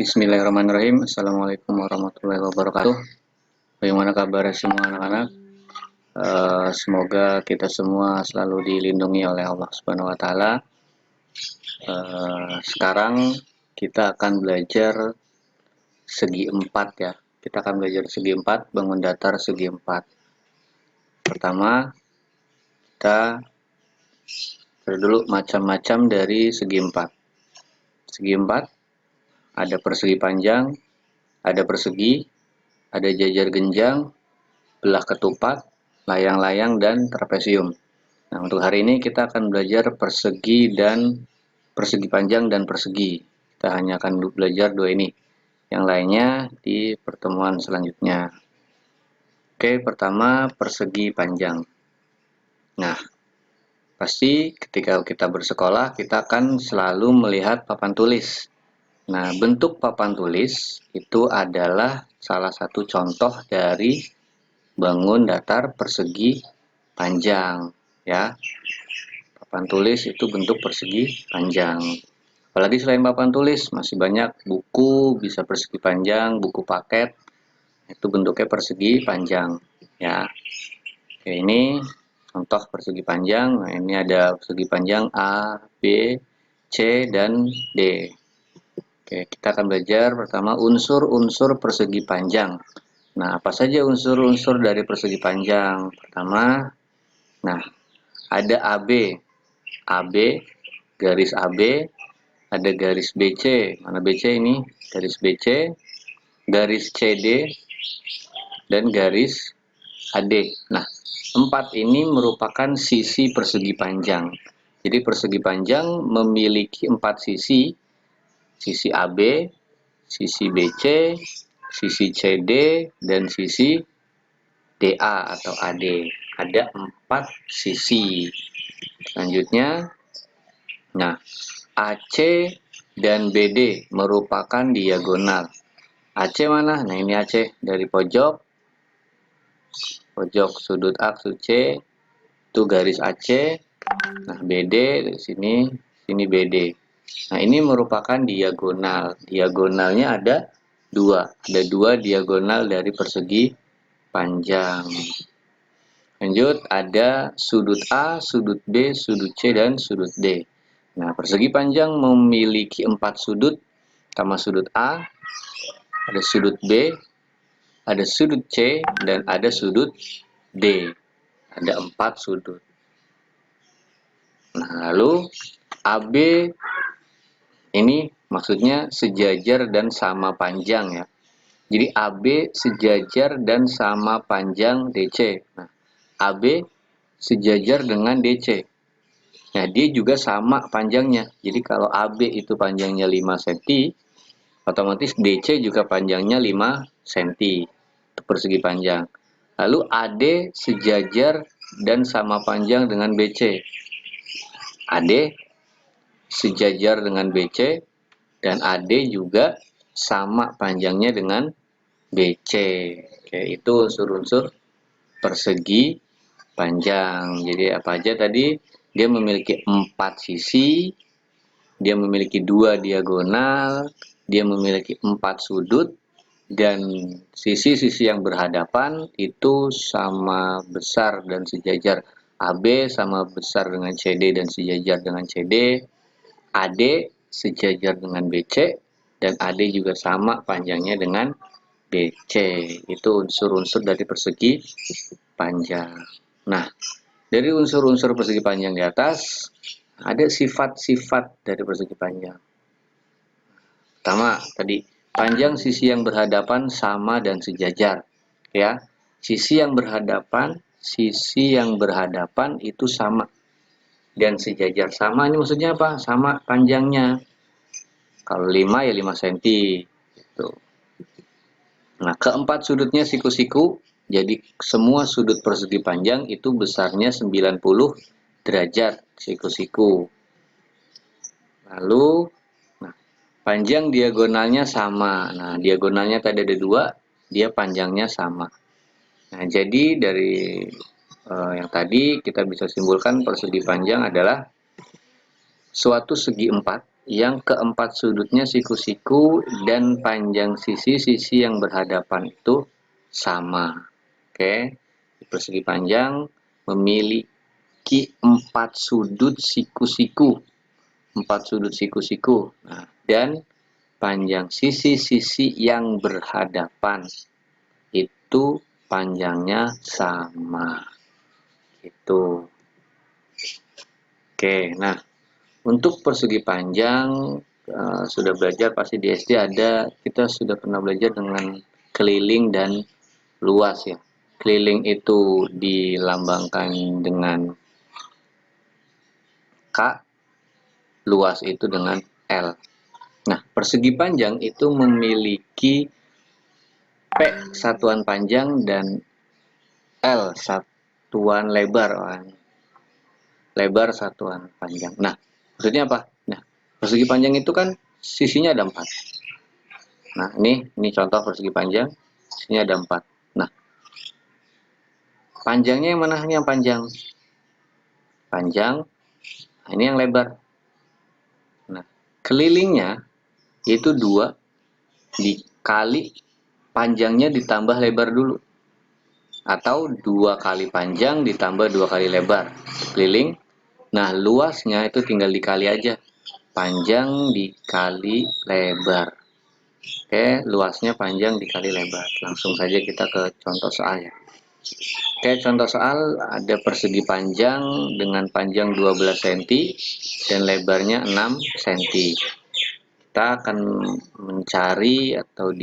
Bismillahirrahmanirrahim. Assalamualaikum warahmatullahi wabarakatuh. Bagaimana kabar semua anak-anak? Semoga kita semua selalu dilindungi oleh Allah Subhanahu wa Ta'ala. Sekarang kita akan belajar segi empat ya. Kita akan belajar segi empat, bangun datar segi empat. Pertama, kita cari dulu macam-macam dari segi empat. Segi empat ada persegi panjang, ada persegi, ada jajar genjang, belah ketupat, layang-layang, dan trapesium. Nah, untuk hari ini kita akan belajar persegi panjang dan persegi. Kita hanya akan belajar dua ini. Yang lainnya di pertemuan selanjutnya. Oke, pertama persegi panjang. Nah, pasti ketika kita bersekolah kita akan selalu melihat papan tulis. Nah, bentuk papan tulis itu adalah salah satu contoh dari bangun datar persegi panjang, ya. Papan tulis itu bentuk persegi panjang. Apalagi selain papan tulis, masih banyak buku bisa persegi panjang, buku paket, itu bentuknya persegi panjang, ya. Oke, ini contoh persegi panjang. Nah, ini ada persegi panjang A, B, C, dan D. Oke, kita akan belajar pertama unsur-unsur persegi panjang. Nah, apa saja unsur-unsur dari persegi panjang? Pertama, nah, ada AB. AB, garis AB, ada garis BC. Mana BC ini? Garis BC, garis CD, dan garis AD. Nah, empat ini merupakan sisi persegi panjang. Jadi persegi panjang memiliki empat sisi. Sisi AB, sisi BC, sisi CD, dan sisi DA atau AD. Ada empat sisi. Selanjutnya, nah, AC dan BD merupakan diagonal. AC mana? Nah, ini AC dari pojok sudut A sudut C itu garis AC. Nah, BD dari sini BD. Nah, ini merupakan diagonal. Diagonalnya ada dua. Ada dua diagonal dari persegi panjang. Lanjut, ada sudut A, sudut B, sudut C, dan sudut D. Nah, persegi panjang memiliki empat sudut. Pertama sudut A, ada sudut B, ada sudut C, dan ada sudut D. Ada empat sudut. Nah, lalu AB ini maksudnya sejajar dan sama panjang ya. Jadi AB sejajar dan sama panjang DC. Nah, AB sejajar dengan DC. Nah, dia juga sama panjangnya. Jadi kalau AB itu panjangnya 5 cm, otomatis DC juga panjangnya 5 cm. Itu persegi panjang. Lalu AD sejajar dan sama panjang dengan BC. AD sejajar dengan BC dan AD juga sama panjangnya dengan BC. Oke, itu unsur-unsur persegi panjang. Jadi apa aja tadi? Dia memiliki empat sisi, dia memiliki dua diagonal, dia memiliki empat sudut, dan sisi-sisi yang berhadapan itu sama besar dan sejajar. AB sama besar dengan CD dan sejajar dengan CD. AD sejajar dengan BC dan AD juga sama panjangnya dengan BC. Itu unsur-unsur dari persegi panjang. Nah, dari unsur-unsur persegi panjang di atas ada sifat-sifat dari persegi panjang. Pertama, tadi panjang sisi yang berhadapan sama dan sejajar, ya. Sisi yang berhadapan itu sama dan sejajar. Sama ini maksudnya apa? Sama panjangnya. Kalau 5 ya 5 cm. Gitu. Nah, keempat sudutnya siku-siku. Jadi semua sudut persegi panjang itu besarnya 90 derajat siku-siku. Lalu, nah, panjang diagonalnya sama. Nah, diagonalnya tadi ada dua, dia panjangnya sama. Nah, jadi dari yang tadi kita bisa simpulkan persegi panjang adalah suatu segi empat yang keempat sudutnya siku-siku dan panjang sisi-sisi yang berhadapan itu sama. Oke, persegi panjang memiliki 4 sudut siku-siku. 4 sudut siku-siku. Nah, dan panjang sisi-sisi yang berhadapan itu panjangnya sama. Itu. Oke, nah untuk persegi panjang sudah belajar pasti di SD ada, kita sudah pernah belajar dengan keliling dan luas ya. Keliling itu dilambangkan dengan K, luas itu dengan L. Nah, persegi panjang itu memiliki P satuan panjang dan L satuan lebar. Lebar satuan panjang. Nah, maksudnya apa? Nah, persegi panjang itu kan sisinya ada 4. Nah, ini contoh persegi panjang, sisinya ada 4. Nah, panjangnya yang mana? Ini yang panjang. Panjang, nah ini yang lebar. Nah, kelilingnya itu 2 dikali panjangnya ditambah lebar dulu. Atau 2 kali panjang ditambah 2 kali lebar. Keliling. Nah, luasnya itu tinggal dikali aja. Panjang dikali lebar. Oke, luasnya panjang dikali lebar. Langsung saja kita ke contoh soal ya. Oke, contoh soal ada persegi panjang dengan panjang 12 cm dan lebarnya 6 cm. Kita akan mencari atau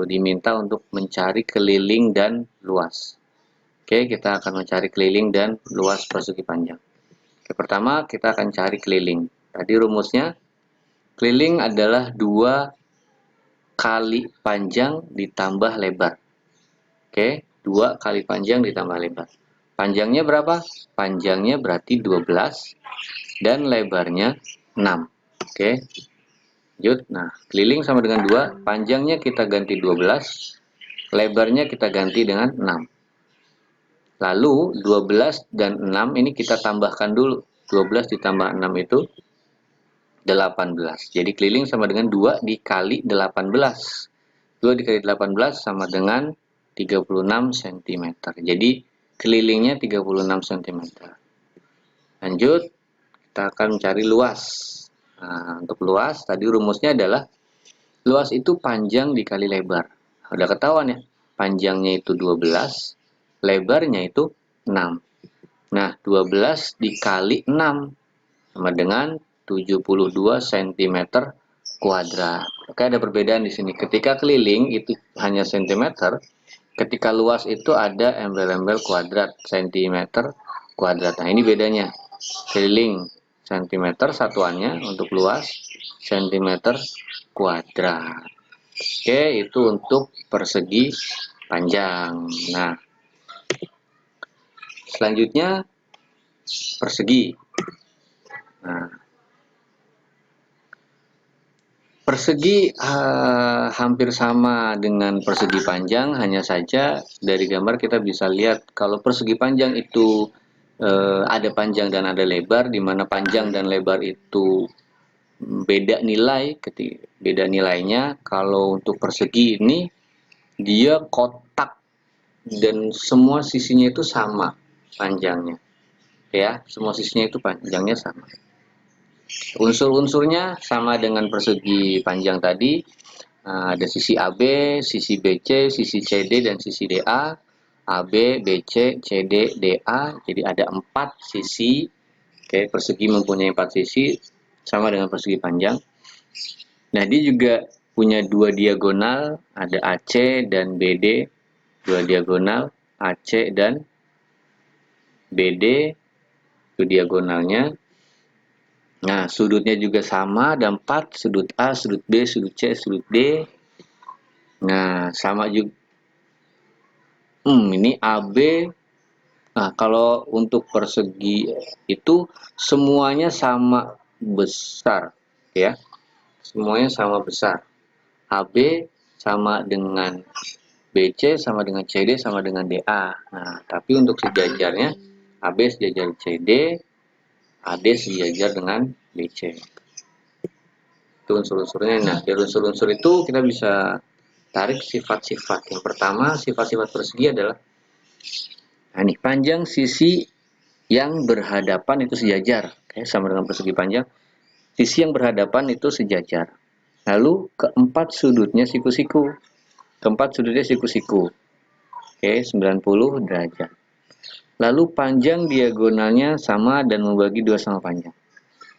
diminta untuk mencari keliling dan luas. Oke, kita akan mencari keliling dan luas persegi panjang. Oke, pertama kita akan cari keliling. Tadi rumusnya, keliling adalah 2 kali panjang ditambah lebar. Oke, 2 kali panjang ditambah lebar. Panjangnya berapa? Panjangnya berarti 12 dan lebarnya 6. Oke. Lanjut. Nah, keliling sama dengan 2, panjangnya kita ganti 12, lebarnya kita ganti dengan 6. Lalu 12 dan 6 ini kita tambahkan dulu. 12 ditambah 6 itu 18. Jadi keliling sama dengan 2 dikali 18. 2 dikali 18 sama dengan 36 cm. Jadi kelilingnya 36 cm. Lanjut, kita akan mencari luas. Nah, untuk luas, tadi rumusnya adalah luas itu panjang dikali lebar. Udah ketahuan ya, panjangnya itu 12, lebarnya itu 6. Nah, 12 dikali 6 sama dengan 72 cm kuadrat. Oke, ada perbedaan di sini. Ketika keliling itu hanya cm, ketika luas itu ada embel-embel kuadrat, cm kuadrat. Nah, ini bedanya. Keliling cm satuannya, untuk luas cm kuadrat. Oke, itu untuk persegi panjang. Nah, selanjutnya persegi. Nah, persegi hampir sama dengan persegi panjang, hanya saja dari gambar kita bisa lihat kalau persegi panjang itu ada panjang dan ada lebar, di mana panjang dan lebar itu beda nilai. Beda nilainya kalau untuk persegi ini dia kotak dan semua sisinya itu sama panjangnya, ya, semua sisinya itu panjangnya sama. Unsur-unsurnya sama dengan persegi panjang tadi. Nah, ada sisi AB, sisi BC, sisi CD, dan sisi DA. AB, BC, CD, DA. Jadi ada 4 sisi. Oke, persegi mempunyai 4 sisi, sama dengan persegi panjang. Nah, dia juga punya 2 diagonal, ada AC dan BD. 2 diagonal, AC dan BD, itu diagonalnya. Nah, sudutnya juga sama, ada 4, sudut A, sudut B, sudut C, sudut D. Nah, sama juga. Ini AB. Nah, kalau untuk persegi itu semuanya sama besar, ya. Semuanya sama besar. AB sama dengan BC, sama dengan CD, sama dengan DA. Nah, tapi untuk sejajarnya, AB sejajar CD, AD sejajar dengan BC. itu unsur-unsurnya. Nah, dari unsur-unsur itu kita bisa tarik sifat-sifat. Yang pertama, sifat-sifat persegi adalah ini panjang sisi yang berhadapan itu sejajar. Oke, sama dengan persegi panjang. Sisi yang berhadapan itu sejajar. Lalu keempat sudutnya siku-siku. Keempat sudutnya siku-siku. Oke, 90 derajat. Lalu panjang diagonalnya sama dan membagi dua sama panjang.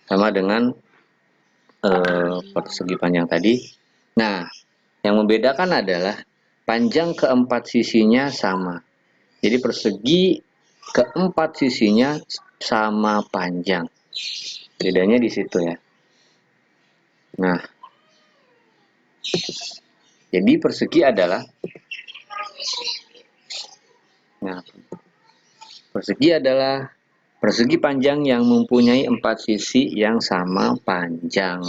Sama dengan persegi panjang tadi. Nah, yang membedakan adalah panjang keempat sisinya sama. Jadi persegi keempat sisinya sama panjang. Bedanya di situ ya. Nah, jadi persegi adalah persegi panjang yang mempunyai empat sisi yang sama panjang.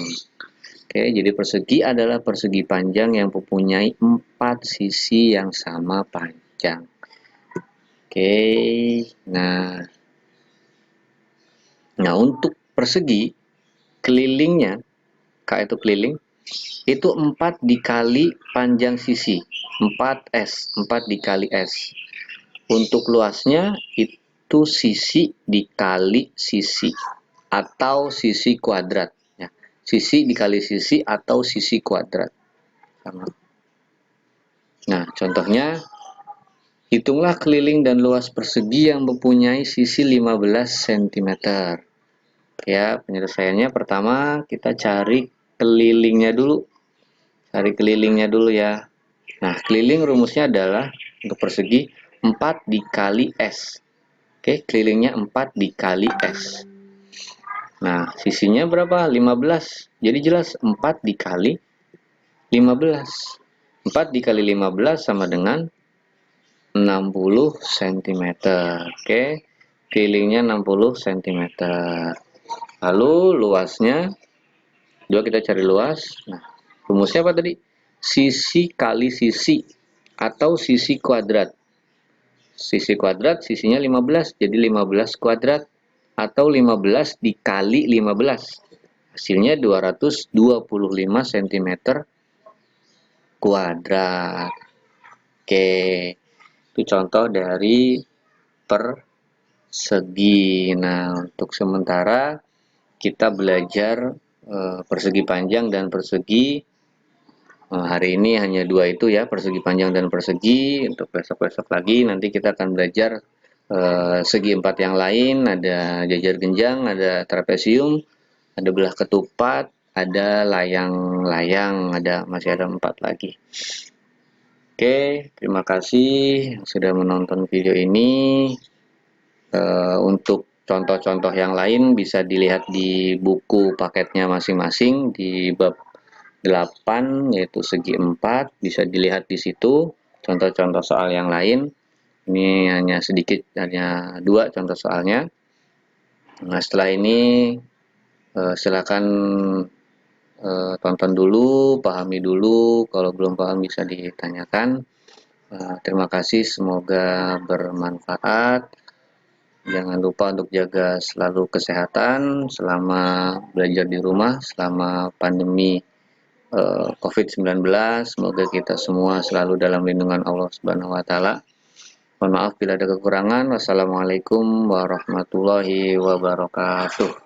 Oke, jadi persegi adalah persegi panjang yang mempunyai empat sisi yang sama panjang. Oke, nah untuk persegi kelilingnya, K itu keliling, itu 4 dikali panjang sisi, 4S, 4 dikali S. Untuk luasnya itu sisi dikali sisi atau sisi kuadrat. Ya. Sisi dikali sisi atau sisi kuadrat. Sama. Nah, contohnya, hitunglah keliling dan luas persegi yang mempunyai sisi 15 cm. Ya, penyelesaiannya pertama kita cari kelilingnya dulu. Cari kelilingnya dulu ya. Nah, keliling rumusnya adalah untuk persegi 4 dikali S. Oke, kelilingnya 4 dikali S. Nah, sisinya berapa? 15. Jadi jelas 4 dikali 15. 4 dikali 15 sama dengan 60 cm. Oke, kelilingnya 60 cm. Lalu luasnya, juga kita cari luas. Nah, rumusnya apa tadi? Sisi kali sisi atau sisi kuadrat. Sisi kuadrat sisinya 15, jadi 15 kuadrat atau 15 dikali 15. Hasilnya 225 cm kuadrat. Oke, itu contoh dari persegi. Nah, untuk sementara kita belajar persegi panjang dan persegi. Hari ini hanya dua itu ya, persegi panjang dan persegi. Untuk besok-besok lagi nanti kita akan belajar segi empat yang lain. Ada jajar genjang, ada trapesium, ada belah ketupat, ada layang-layang, masih ada 4 lagi. Oke, terima kasih sudah menonton video ini. Untuk contoh-contoh yang lain bisa dilihat di buku paketnya masing-masing di bab 8 yaitu segi 4, bisa dilihat di situ contoh-contoh soal yang lain. Ini hanya sedikit, hanya 2 contoh soalnya. Nah, setelah ini silakan tonton dulu, pahami dulu, kalau belum paham bisa ditanyakan. Terima kasih, semoga bermanfaat. Jangan lupa untuk jaga selalu kesehatan selama belajar di rumah, selama pandemi COVID-19. Semoga kita semua selalu dalam lindungan Allah Subhanahu wa taala. Mohon maaf bila ada kekurangan. Wassalamualaikum warahmatullahi wabarakatuh.